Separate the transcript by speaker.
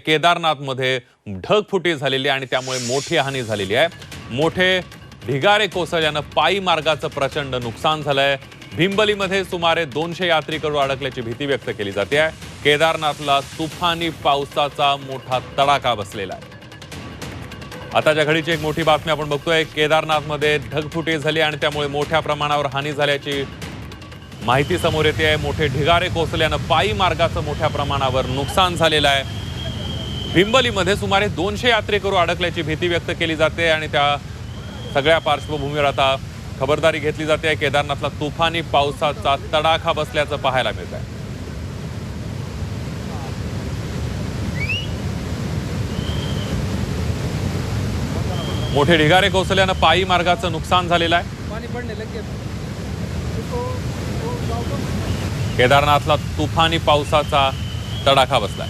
Speaker 1: केदारनाथमध्ये ढगफुटी झालेली आणि त्यामुळे मोठी हानी झालेली आहे। मोठे ढिगारे कोसळल्यानं पायी मार्गाचं प्रचंड नुकसान झालंय। भिंबलीमध्ये सुमारे 200 यात्रेकरू अडकल्याची भीती व्यक्त केली जाते आहे। केदारनाथला तुफानी पावसाचा मोठा तडाखा बसलेला आहे। आताच्या घडीची एक मोठी बातमी आपण बघतोय। केदारनाथमध्ये ढगफुटी झाली आणि त्यामुळे मोठ्या प्रमाणावर हानी झाल्याची माहिती समोर येते आहे। मोठे ढिगारे कोसळल्यानं पायी मार्गाचं मोठ्या प्रमाणावर नुकसान झालेलं आहे। भिंबलीमध्ये सुमारे 200 यात्रेकरू अडकल्याची भीती व्यक्त केली जाते आणि त्या सगळ्या पार्श्वभूमीवर आता खबरदारी घेतली जाते आहे। केदारनाथला तुफानी पावसाचा तडाखा बसल्याचं पाहायला मिळत आहे। मोठे ढिगारे कोसळल्यानं पायी मार्गाचं नुकसान झालेलं आहे। केदारनाथला तुफानी पावसाचा तडाखा बसलाय।